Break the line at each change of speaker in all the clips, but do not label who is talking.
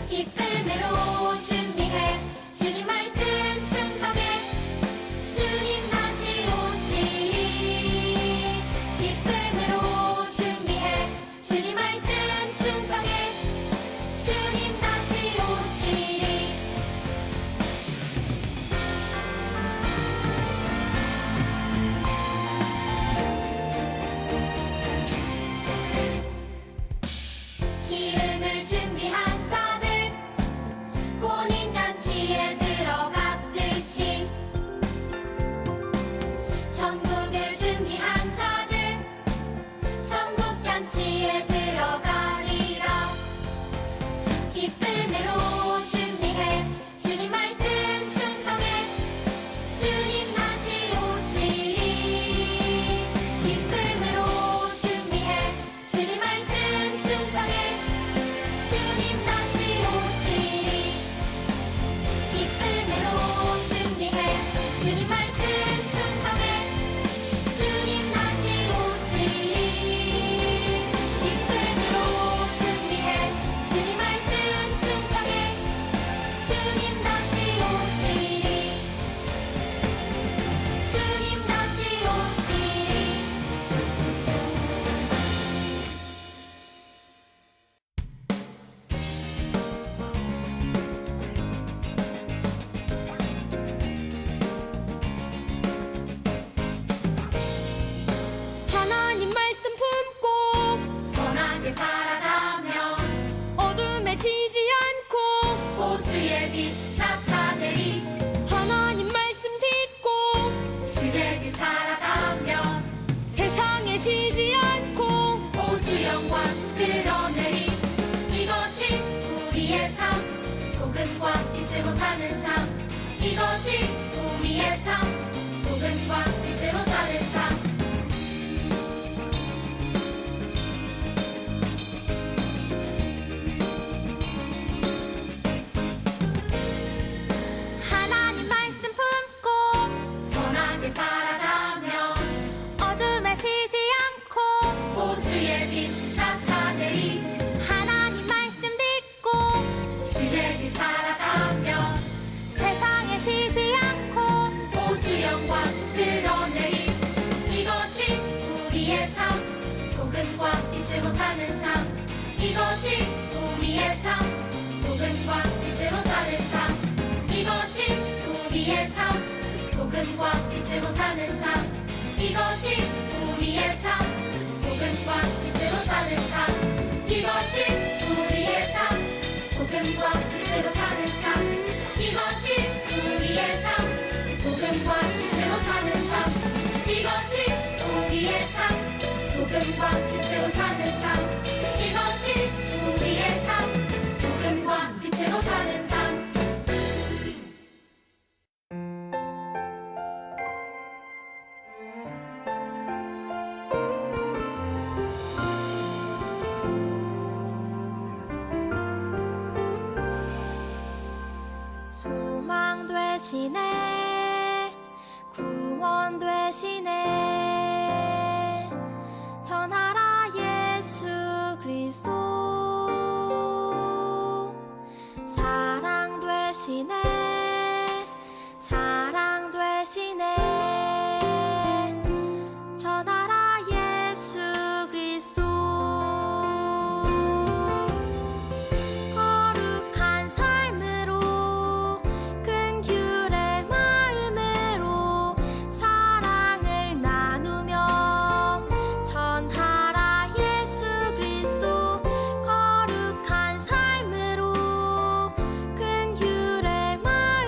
기쁨으로 준비해 주님 말씀 충성해 주님 다시 오시리 기쁨으로 준비해 주님 말씀 충성해 주님 다시 오시리 기름을 준비한 자들 혼인잔치에 들어갔듯이 천국을 준비한 자들 천국잔치에 들어가리라 기쁨으로 준비해 주님 말씀 충성해 주님 다시 오시리 기쁨으로 준비해 주님 말씀 충성해 주님 다시 오시리 기쁨으로 준비해 주님 말씀 충성해 주님 다시 오시리 기쁨으로 준비해 주님 말씀 충성해 주님 다시 오시리 주님 다시 오시리
하나님 말씀 품고
선하게 살아가며
어둠에 지지 않고
보주의 빛 나타내리
하나님 말씀 듣고
주의 빛 살아가며
세상에 지지 않고
오주 영광 드러내리 이것이 우리의 삶 소금과 빛으로 사는 삶 이것이 우리의 삶 소금과 빛으로 사는 삶
하나님 말씀 품고
선하게 살아가며
어둠에 지지 않고
오주의 빛 나타내리
하나님 말씀 듣고
주의 빛 살아가며
세상에 지지 않고
오주 영광 드러내리 이것이 우리의 삶 소금과 빛으로 사는 삶 이것이 우리의 삶 소금과 빛으로 사는 삶 이것이 우리의 삶 소금과 빛으로 사는 삶 이것이 우리의 삶 소금과 빛으로 사는 삶 이것이 우리의 삶 소금과 빛으로 사는 삶 이것이 우리의 삶 소금과 빛으로 사는 삶 이것이 우리의 삶 소금과 빛으로 사는 삶 이것이 우리의 삶 소금과 빛으로 사는 삶
소망 되시네 구원 되시네 전하라 예수 그리스도 사랑 되시네 자랑 되시네 전하라 예수 그리스도 거룩한 삶으로 큰 규례 마음으로 사랑을 나누며 전하라 예수 그리스도 거룩한 삶으로 큰 규례 마음으로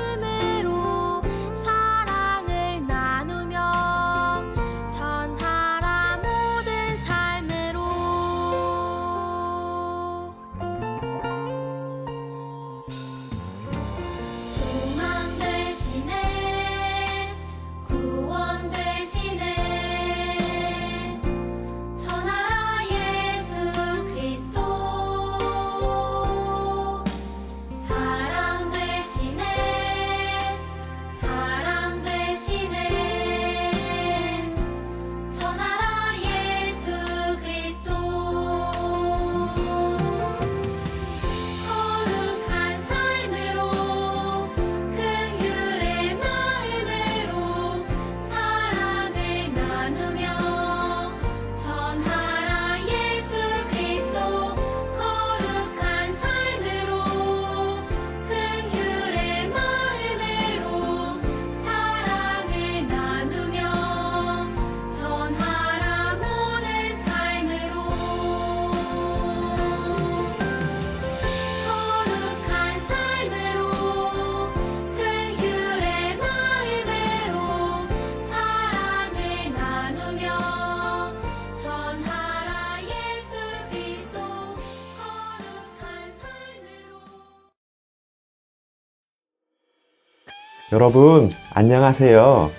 여러분, 안녕하세요.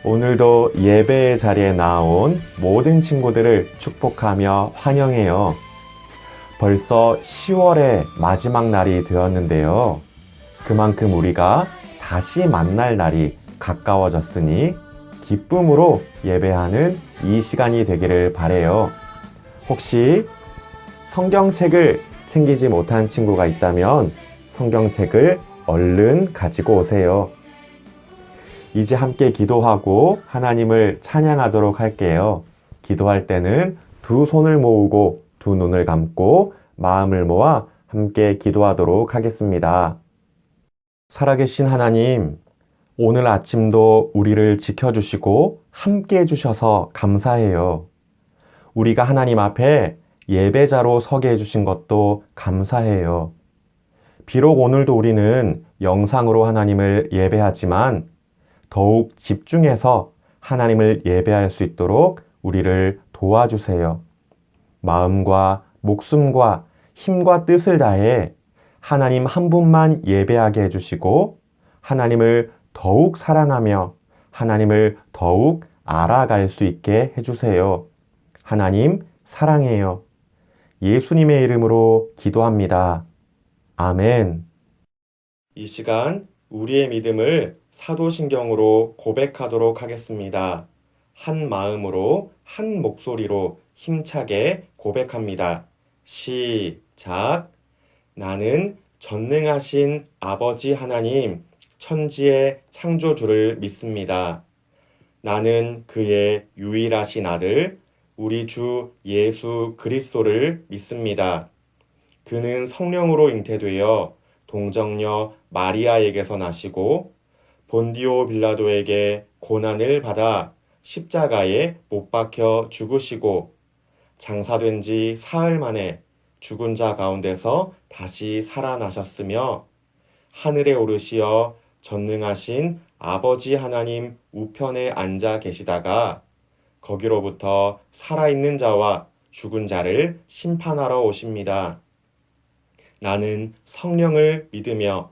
오늘도 예배의 자리에 나온 모든 친구들을 축복하며 환영해요. 벌써 10월의 마지막 날이 되었는데요. 그만큼 우리가 다시 만날 날이 가까워졌으니 기쁨으로 예배하는 이 시간이 되기를 바래요. 혹시 성경책을 챙기지 못한 친구가 있다면 성경책을 얼른 가지고 오세요. 이제 함께 기도하고 하나님을 찬양하도록 할게요. 기도할 때는 두 손을 모으고 두 눈을 감고 마음을 모아 함께 기도하도록 하겠습니다. 살아계신 하나님, 오늘 아침도 우리를 지켜주시고 함께 해주셔서 감사해요. 우리가 하나님 앞에 예배자로 서게 해주신 것도 감사해요. 비록 오늘도 우리는 영상으로 하나님을 예배하지만 더욱 집중해서 하나님을 예배할 수 있도록 우리를 도와주세요. 마음과 목숨과 힘과 뜻을 다해 하나님 한 분만 예배하게 해주시고 하나님을 더욱 사랑하며 하나님을 더욱 알아갈 수 있게 해주세요. 하나님 사랑해요. 예수님의 이름으로 기도합니다. 아멘. 이 시간 우리의 믿음을 사도신경으로 고백하도록 하겠습니다. 한 마음으로 한 목소리로 힘차게 고백합니다. 시작. 나는 전능하신 아버지 하나님, 천지의 창조주를 믿습니다. 나는 그의 유일하신 아들, 우리 주 예수 그리스도를 믿습니다. 그는 성령으로 잉태되어 동정녀 마리아에게서 나시고 본디오 빌라도에게 고난을 받아 십자가에 못 박혀 죽으시고 장사된 지 사흘 만에 죽은 자 가운데서 다시 살아나셨으며 하늘에 오르시어 전능하신 아버지 하나님 우편에 앉아 계시다가 거기로부터 살아있는 자와 죽은 자를 심판하러 오십니다. 나는 성령을 믿으며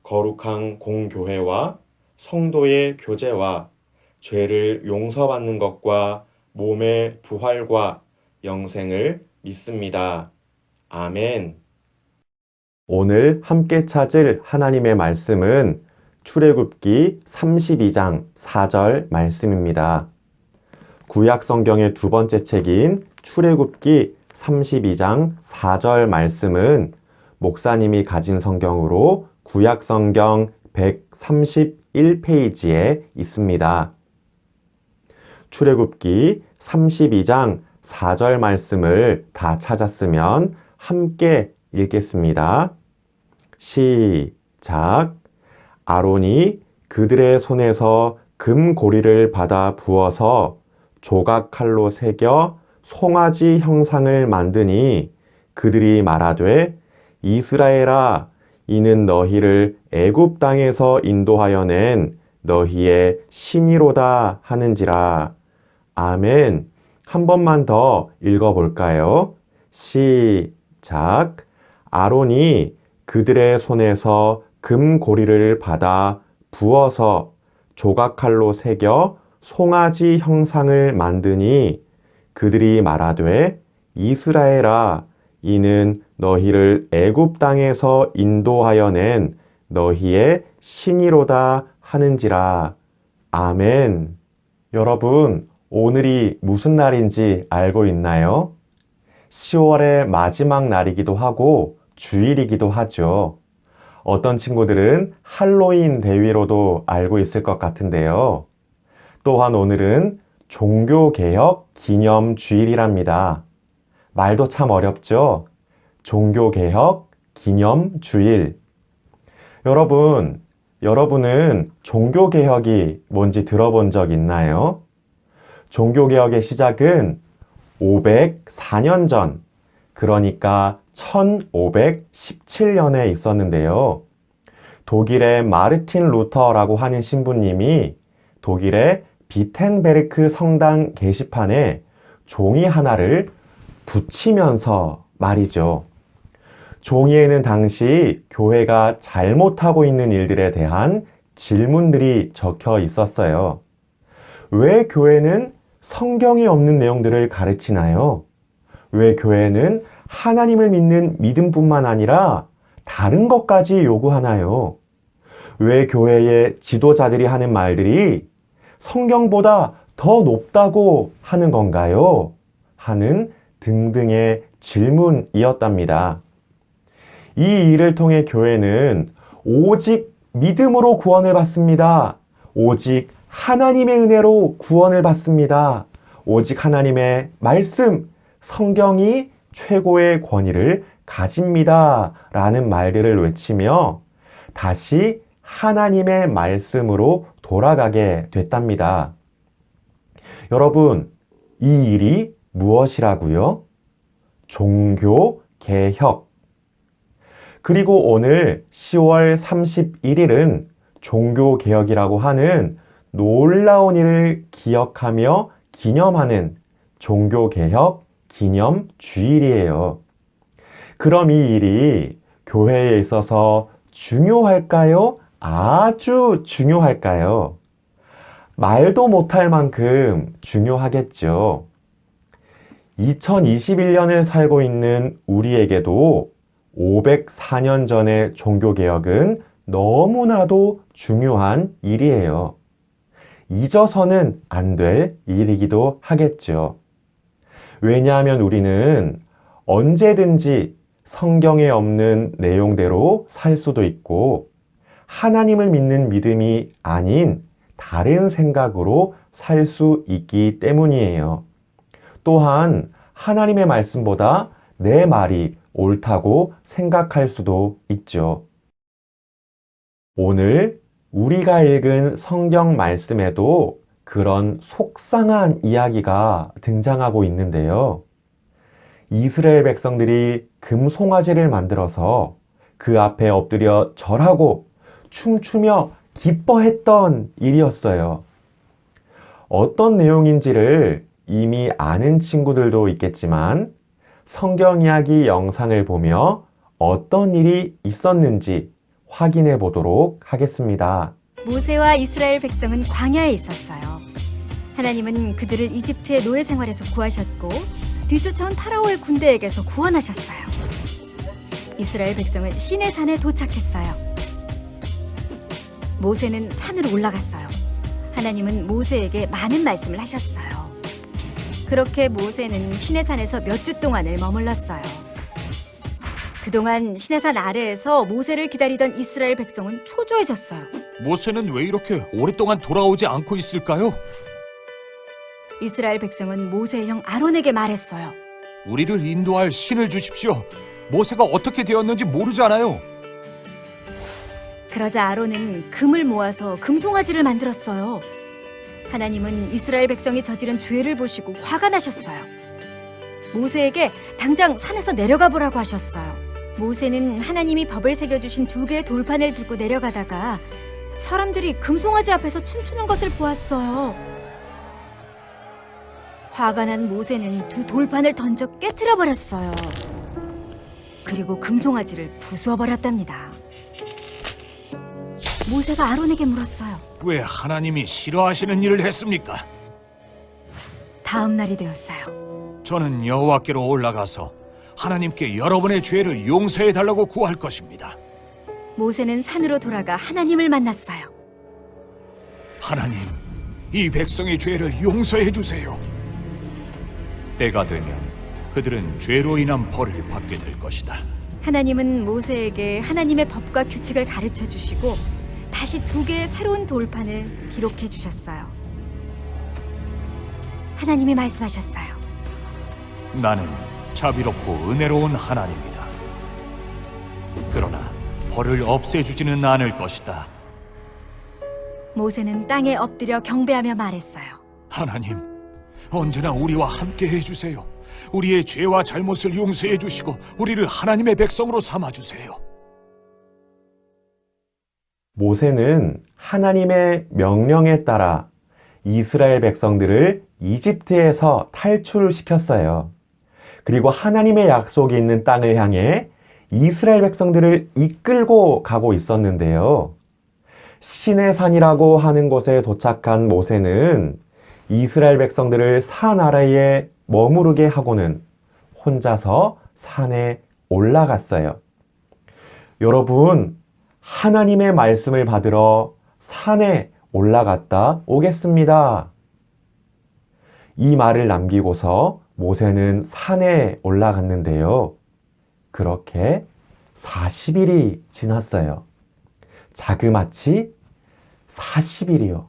거룩한 공교회와 성도의 교제와 죄를 용서받는 것과 몸의 부활과 영생을 믿습니다. 아멘. 오늘 함께 찾을 하나님의 말씀은 출애굽기 32장 4절 말씀입니다. 구약 성경의 두 번째 책인 출애굽기 32장 4절 말씀은 목사님이 가진 성경으로 구약 성경 131페이지에 있습니다. 출애굽기 32장 4절 말씀을 다 찾았으면 함께 읽겠습니다. 시작. 아론이 그들의 손에서 금고리를 받아 부어서 조각칼로 새겨 송아지 형상을 만드니 그들이 말하되 이스라엘아, 이는 너희를 애굽 땅에서 인도하여 낸 너희의 신이로다 하는지라. 아멘. 한 번만 더 읽어볼까요? 시작. 아론이 그들의 손에서 금고리를 받아 부어서 조각칼로 새겨 송아지 형상을 만드니 그들이 말하되 이스라엘아, 이는 너희를 애굽 땅에서 인도하여 낸 너희의 신이로다 하는지라. 아멘. 여러분, 오늘이 무슨 날인지 알고 있나요? 10월의 마지막 날이기도 하고 주일이기도 하죠. 어떤 친구들은 할로윈 대위로도 알고 있을 것 같은데요. 또한 오늘은 종교개혁 기념주일이랍니다. 말도 참 어렵죠? 종교개혁 기념주일. 여러분은 종교개혁이 뭔지 들어본 적 있나요? 종교개혁의 시작은 504년 전, 그러니까 1517년에 있었는데요. 독일의 마르틴 루터라고 하는 신부님이 독일의 비텐베르크 성당 게시판에 종이 하나를 붙이면서 말이죠. 종이에는 당시 교회가 잘못하고 있는 일들에 대한 질문들이 적혀 있었어요. 왜 교회는 성경에 없는 내용들을 가르치나요? 왜 교회는 하나님을 믿는 믿음뿐만 아니라 다른 것까지 요구하나요? 왜 교회의 지도자들이 하는 말들이 성경보다 더 높다고 하는 건가요? 하는 등등의 질문이었답니다. 이 일을 통해 교회는 오직 믿음으로 구원을 받습니다. 오직 하나님의 은혜로 구원을 받습니다. 오직 하나님의 말씀, 성경이 최고의 권위를 가집니다. 라는 말들을 외치며 다시 하나님의 말씀으로 돌아가게 됐답니다. 여러분, 이 일이 무엇이라고요? 종교 개혁. 그리고 오늘 10월 31일은 종교 개혁이라고 하는 놀라운 일을 기억하며 기념하는 종교 개혁 기념 주일이에요. 그럼 이 일이 교회에 있어서 중요할까요? 아주 중요할까요? 말도 못할 만큼 중요하겠죠. 2021년을 살고 있는 우리에게도 504년 전의 종교개혁은 너무나도 중요한 일이에요. 잊어서는 안 될 일이기도 하겠죠. 왜냐하면 우리는 언제든지 성경에 없는 내용대로 살 수도 있고 하나님을 믿는 믿음이 아닌 다른 생각으로 살 수 있기 때문이에요. 또한 하나님의 말씀보다 내 말이 옳다고 생각할 수도 있죠. 오늘 우리가 읽은 성경 말씀에도 그런 속상한 이야기가 등장하고 있는데요. 이스라엘 백성들이 금송아지를 만들어서 그 앞에 엎드려 절하고 춤추며 기뻐했던 일이었어요. 어떤 내용인지를 이미 아는 친구들도 있겠지만 성경 이야기 영상을 보며 어떤 일이 있었는지 확인해 보도록 하겠습니다.
모세와 이스라엘 백성은 광야에 있었어요. 하나님은 그들을 이집트의 노예 생활에서 구하셨고 뒤쫓아온 파라오의 군대에게서 구원하셨어요. 이스라엘 백성은 시내 산에 도착했어요. 모세는 산으로 올라갔어요. 하나님은 모세에게 많은 말씀을 하셨어요. 그렇게 모세는 시내산에서 몇 주 동안을 머물렀어요. 그동안 시내산 아래에서 모세를 기다리던 이스라엘 백성은 초조해졌어요.
모세는 왜 이렇게 오랫동안 돌아오지 않고 있을까요?
이스라엘 백성은 모세의 형 아론에게 말했어요.
우리를 인도할 신을 주십시오. 모세가 어떻게 되었는지 모르잖아요.
그러자 아론은 금을 모아서 금송아지를 만들었어요. 하나님은 이스라엘 백성이 저지른 죄를 보시고 화가 나셨어요. 모세에게 당장 산에서 내려가 보라고 하셨어요. 모세는 하나님이 법을 새겨주신 2개의 돌판을 들고 내려가다가 사람들이 금송아지 앞에서 춤추는 것을 보았어요. 화가 난 모세는 2 돌판을 던져 깨트려 버렸어요. 그리고 금송아지를 부수어 버렸답니다. 모세가 아론에게 물었어요.
왜 하나님이 싫어하시는 일을 했습니까?
다음 날이 되었어요.
저는 여호와께로 올라가서 하나님께 여러분의 죄를 용서해 달라고 구할 것입니다.
모세는 산으로 돌아가 하나님을 만났어요.
하나님, 이 백성의 죄를 용서해 주세요. 때가 되면 그들은 죄로 인한 벌을 받게 될 것이다.
하나님은 모세에게 하나님의 법과 규칙을 가르쳐 주시고 다시 2개의 새로운 돌판을 기록해 주셨어요. 하나님이 말씀하셨어요.
나는 자비롭고 은혜로운 하나님이다. 그러나 벌을 없애주지는 않을 것이다.
모세는 땅에 엎드려 경배하며 말했어요.
하나님, 언제나 우리와 함께 해주세요. 우리의 죄와 잘못을 용서해 주시고 우리를 하나님의 백성으로 삼아주세요.
모세는 하나님의 명령에 따라 이스라엘 백성들을 이집트에서 탈출시켰어요. 그리고 하나님의 약속이 있는 땅을 향해 이스라엘 백성들을 이끌고 가고 있었는데요. 시내산이라고 하는 곳에 도착한 모세는 이스라엘 백성들을 산 아래에 머무르게 하고는 혼자서 산에 올라갔어요. 여러분, 하나님의 말씀을 받으러 산에 올라갔다 오겠습니다. 이 말을 남기고서 모세는 산에 올라갔는데요. 그렇게 40일이 지났어요. 자그마치 40일이요.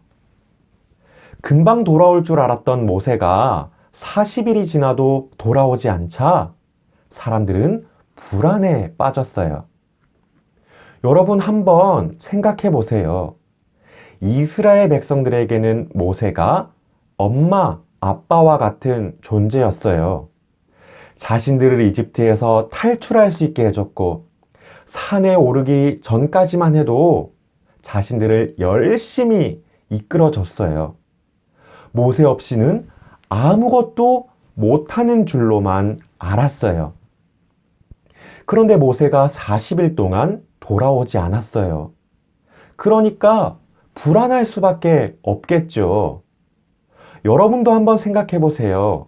금방 돌아올 줄 알았던 모세가 40일이 지나도 돌아오지 않자 사람들은 불안에 빠졌어요. 여러분 한번 생각해 보세요. 이스라엘 백성들에게는 모세가 엄마, 아빠와 같은 존재였어요. 자신들을 이집트에서 탈출할 수 있게 해줬고 산에 오르기 전까지만 해도 자신들을 열심히 이끌어줬어요. 모세 없이는 아무것도 못하는 줄로만 알았어요. 그런데 모세가 40일 동안 돌아오지 않았어요. 그러니까 불안할 수밖에 없겠죠. 여러분도 한번 생각해 보세요.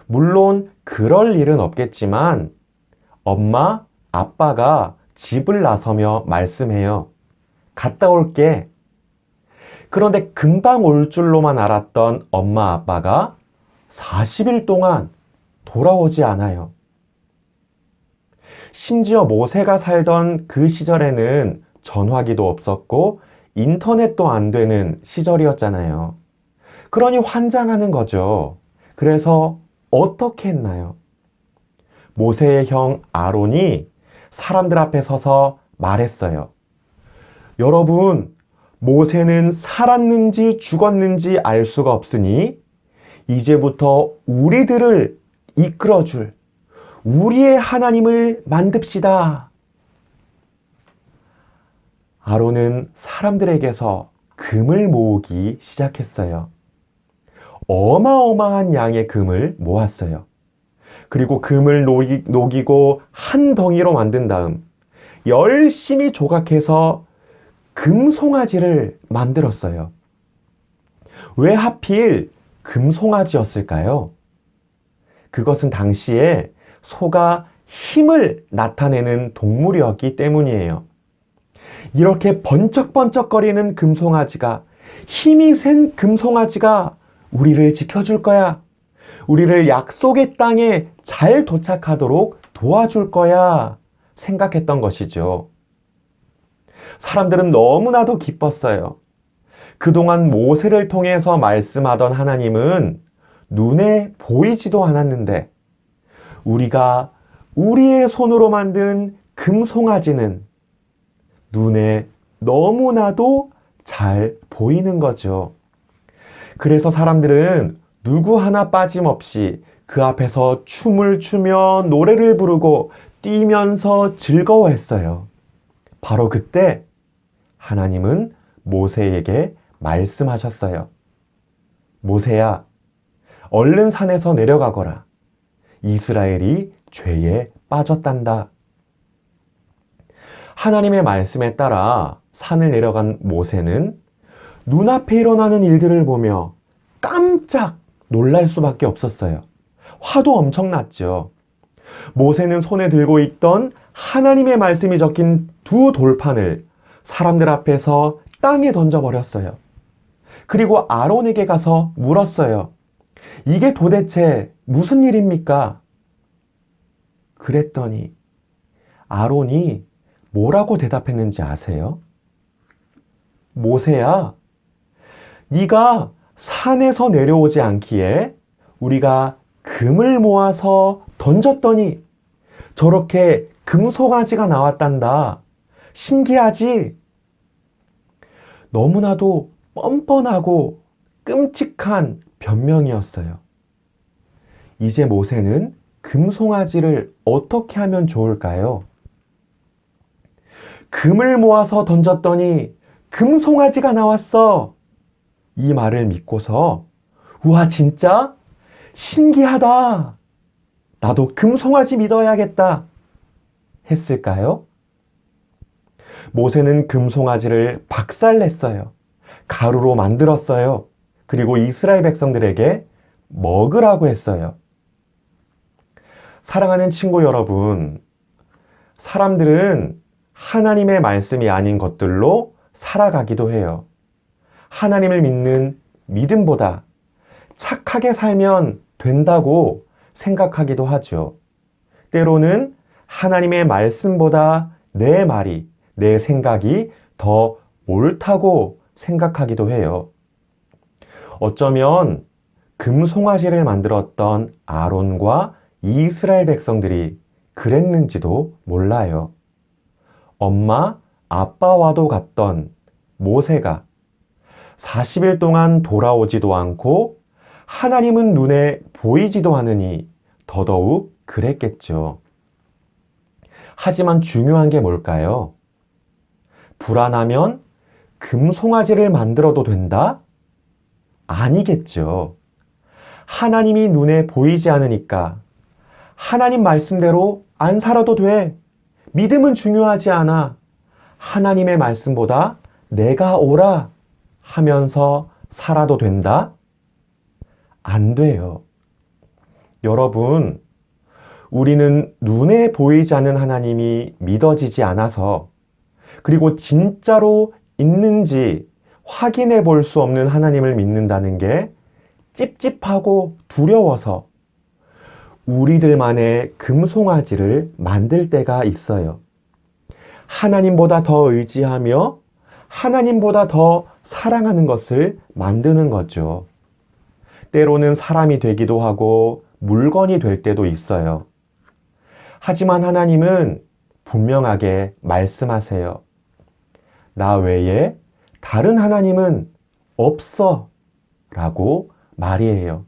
물론 그럴 일은 없겠지만 엄마, 아빠가 집을 나서며 말씀해요. 갔다 올게. 그런데 금방 올 줄로만 알았던 엄마, 아빠가 40일 동안 돌아오지 않아요. 심지어 모세가 살던 그 시절에는 전화기도 없었고 인터넷도 안 되는 시절이었잖아요. 그러니 환장하는 거죠. 그래서 어떻게 했나요? 모세의 형 아론이 사람들 앞에 서서 말했어요. 여러분, 모세는 살았는지 죽었는지 알 수가 없으니 이제부터 우리들을 이끌어줄 우리의 하나님을 만듭시다. 아론은 사람들에게서 금을 모으기 시작했어요. 어마어마한 양의 금을 모았어요. 그리고 금을 녹이고 한 덩이로 만든 다음 열심히 조각해서 금송아지를 만들었어요. 왜 하필 금송아지였을까요? 그것은 당시에 소가 힘을 나타내는 동물이었기 때문이에요. 이렇게 번쩍번쩍거리는 금송아지가, 힘이 센 금송아지가 우리를 지켜줄 거야. 우리를 약속의 땅에 잘 도착하도록 도와줄 거야. 생각했던 것이죠. 사람들은 너무나도 기뻤어요. 그동안 모세를 통해서 말씀하던 하나님은 눈에 보이지도 않았는데 우리가 우리의 손으로 만든 금송아지는 눈에 너무나도 잘 보이는 거죠. 그래서 사람들은 누구 하나 빠짐없이 그 앞에서 춤을 추며 노래를 부르고 뛰면서 즐거워했어요. 바로 그때 하나님은 모세에게 말씀하셨어요. 모세야, 얼른 산에서 내려가거라. 이스라엘이 죄에 빠졌단다. 하나님의 말씀에 따라 산을 내려간 모세는 눈앞에 일어나는 일들을 보며 깜짝 놀랄 수밖에 없었어요. 화도 엄청났죠. 모세는 손에 들고 있던 하나님의 말씀이 적힌 두 돌판을 사람들 앞에서 땅에 던져버렸어요. 그리고 아론에게 가서 물었어요. 이게 도대체 무슨 일입니까? 그랬더니 아론이 뭐라고 대답했는지 아세요? 모세야, 네가 산에서 내려오지 않기에 우리가 금을 모아서 던졌더니 저렇게 금송아지가 나왔단다. 신기하지? 너무나도 뻔뻔하고 끔찍한 변명이었어요. 이제 모세는 금송아지를 어떻게 하면 좋을까요? 금을 모아서 던졌더니 금송아지가 나왔어. 이 말을 믿고서 우와, 진짜? 신기하다. 나도 금송아지 믿어야겠다. 했을까요? 모세는 금송아지를 박살냈어요. 가루로 만들었어요. 그리고 이스라엘 백성들에게 먹으라고 했어요. 사랑하는 친구 여러분, 사람들은 하나님의 말씀이 아닌 것들로 살아가기도 해요. 하나님을 믿는 믿음보다 착하게 살면 된다고 생각하기도 하죠. 때로는 하나님의 말씀보다 내 말이, 내 생각이 더 옳다고 생각하기도 해요. 어쩌면 금송아지를 만들었던 아론과 이스라엘 백성들이 그랬는지도 몰라요. 엄마, 아빠와도 갔던 모세가 40일 동안 돌아오지도 않고 하나님은 눈에 보이지도 않으니 더더욱 그랬겠죠. 하지만 중요한 게 뭘까요? 불안하면 금송아지를 만들어도 된다? 아니겠죠. 하나님이 눈에 보이지 않으니까 하나님 말씀대로 안 살아도 돼. 믿음은 중요하지 않아. 하나님의 말씀보다 내가 옳아 하면서 살아도 된다? 안 돼요. 여러분, 우리는 눈에 보이지 않는 하나님이 믿어지지 않아서, 그리고 진짜로 있는지 확인해 볼 수 없는 하나님을 믿는다는 게 찝찝하고 두려워서 우리들만의 금송아지를 만들 때가 있어요. 하나님보다 더 의지하며 하나님보다 더 사랑하는 것을 만드는 거죠. 때로는 사람이 되기도 하고 물건이 될 때도 있어요. 하지만 하나님은 분명하게 말씀하세요. 나 외에 다른 하나님은 없어 라고 말이에요.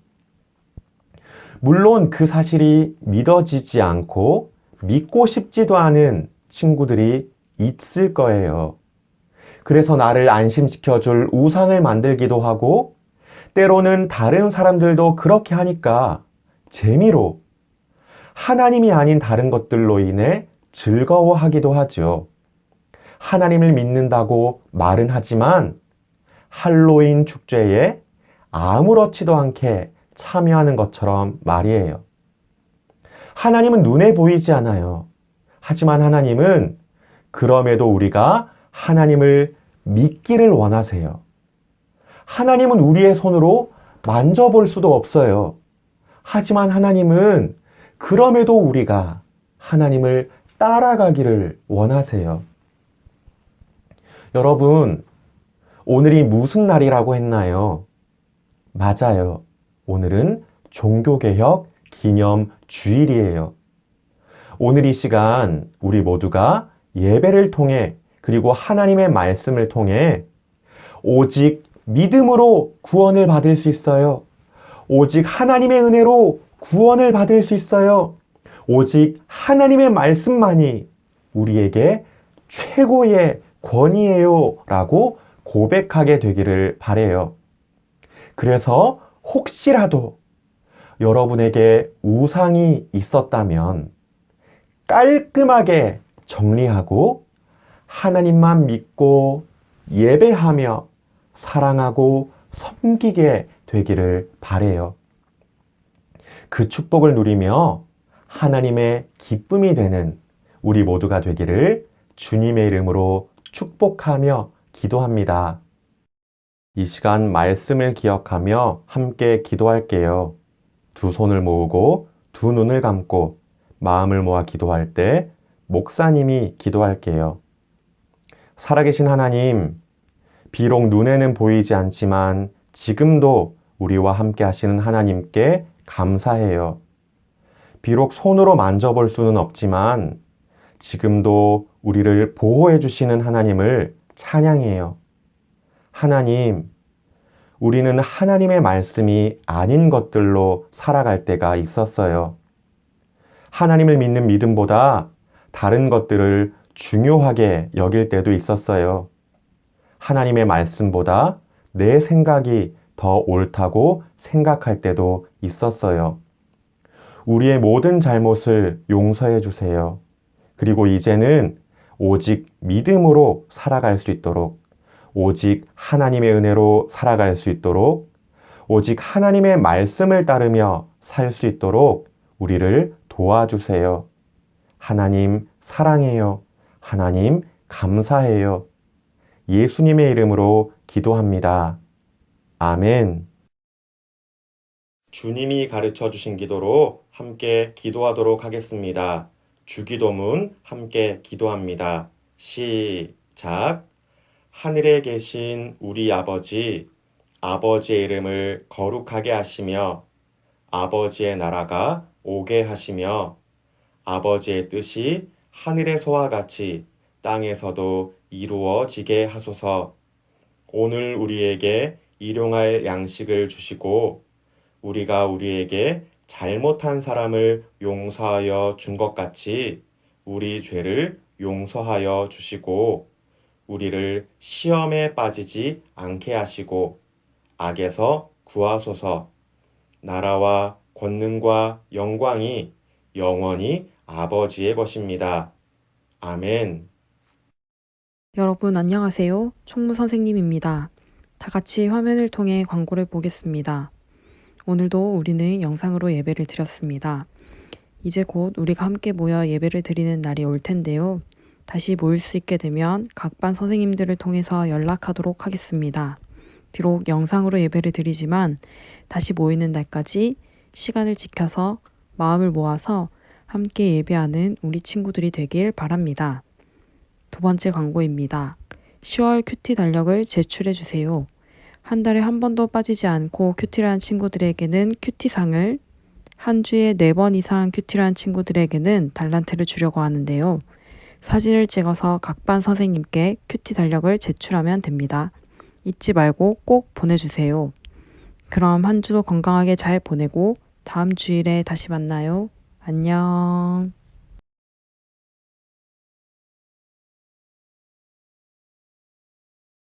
물론 그 사실이 믿어지지 않고 믿고 싶지도 않은 친구들이 있을 거예요. 그래서 나를 안심시켜줄 우상을 만들기도 하고, 때로는 다른 사람들도 그렇게 하니까 재미로 하나님이 아닌 다른 것들로 인해 즐거워하기도 하죠. 하나님을 믿는다고 말은 하지만 할로윈 축제에 아무렇지도 않게 참여하는 것처럼 말이에요. 하나님은 눈에 보이지 않아요. 하지만 하나님은 그럼에도 우리가 하나님을 믿기를 원하세요. 하나님은 우리의 손으로 만져볼 수도 없어요. 하지만 하나님은 그럼에도 우리가 하나님을 따라가기를 원하세요. 여러분, 오늘이 무슨 날이라고 했나요? 맞아요. 오늘은 종교개혁 기념 주일이에요. 오늘 이 시간 우리 모두가 예배를 통해, 그리고 하나님의 말씀을 통해 오직 믿음으로 구원을 받을 수 있어요. 오직 하나님의 은혜로 구원을 받을 수 있어요. 오직 하나님의 말씀만이 우리에게 최고의 권위예요 라고 고백하게 되기를 바라요. 그래서 혹시라도 여러분에게 우상이 있었다면 깔끔하게 정리하고 하나님만 믿고 예배하며 사랑하고 섬기게 되기를 바라요. 그 축복을 누리며 하나님의 기쁨이 되는 우리 모두가 되기를 주님의 이름으로 축복하며 기도합니다. 이 시간 말씀을 기억하며 함께 기도할게요. 두 손을 모으고 두 눈을 감고 마음을 모아 기도할 때 목사님이 기도할게요. 살아계신 하나님, 비록 눈에는 보이지 않지만 지금도 우리와 함께 하시는 하나님께 감사해요. 비록 손으로 만져볼 수는 없지만 지금도 우리를 보호해 주시는 하나님을 찬양해요. 하나님, 우리는 하나님의 말씀이 아닌 것들로 살아갈 때가 있었어요. 하나님을 믿는 믿음보다 다른 것들을 중요하게 여길 때도 있었어요. 하나님의 말씀보다 내 생각이 더 옳다고 생각할 때도 있었어요. 우리의 모든 잘못을 용서해 주세요. 그리고 이제는 오직 믿음으로 살아갈 수 있도록, 오직 하나님의 은혜로 살아갈 수 있도록, 오직 하나님의 말씀을 따르며 살 수 있도록 우리를 도와주세요. 하나님 사랑해요. 하나님 감사해요. 예수님의 이름으로 기도합니다. 아멘. 주님이 가르쳐 주신 기도로 함께 기도하도록 하겠습니다. 주기도문 함께 기도합니다. 시작. 하늘에 계신 우리 아버지, 아버지의 이름을 거룩하게 하시며 아버지의 나라가 오게 하시며 아버지의 뜻이 하늘에서와 같이 땅에서도 이루어지게 하소서. 오늘 우리에게 일용할 양식을 주시고 우리가 우리에게 잘못한 사람을 용서하여 준 것 같이 우리 죄를 용서하여 주시고 우리를 시험에 빠지지 않게 하시고 악에서 구하소서. 나라와 권능과 영광이 영원히 아버지의 것입니다. 아멘.
여러분 안녕하세요. 총무 선생님입니다. 다 같이 화면을 통해 광고를 보겠습니다. 오늘도 우리는 영상으로 예배를 드렸습니다. 이제 곧 우리가 함께 모여 예배를 드리는 날이 올 텐데요. 다시 모일 수 있게 되면 각 반 선생님들을 통해서 연락하도록 하겠습니다. 비록 영상으로 예배를 드리지만 다시 모이는 날까지 시간을 지켜서 마음을 모아서 함께 예배하는 우리 친구들이 되길 바랍니다. 두 번째 광고입니다. 10월 큐티 달력을 제출해 주세요. 한 달에 한 번도 빠지지 않고 큐티를 한 친구들에게는 큐티상을, 한 주에 4번 이상 큐티를 한 친구들에게는 달란트를 주려고 하는데요. 사진을 찍어서 각 반 선생님께 큐티 달력을 제출하면 됩니다. 잊지 말고 꼭 보내주세요. 그럼 한 주도 건강하게 잘 보내고 다음 주일에 다시 만나요. 안녕.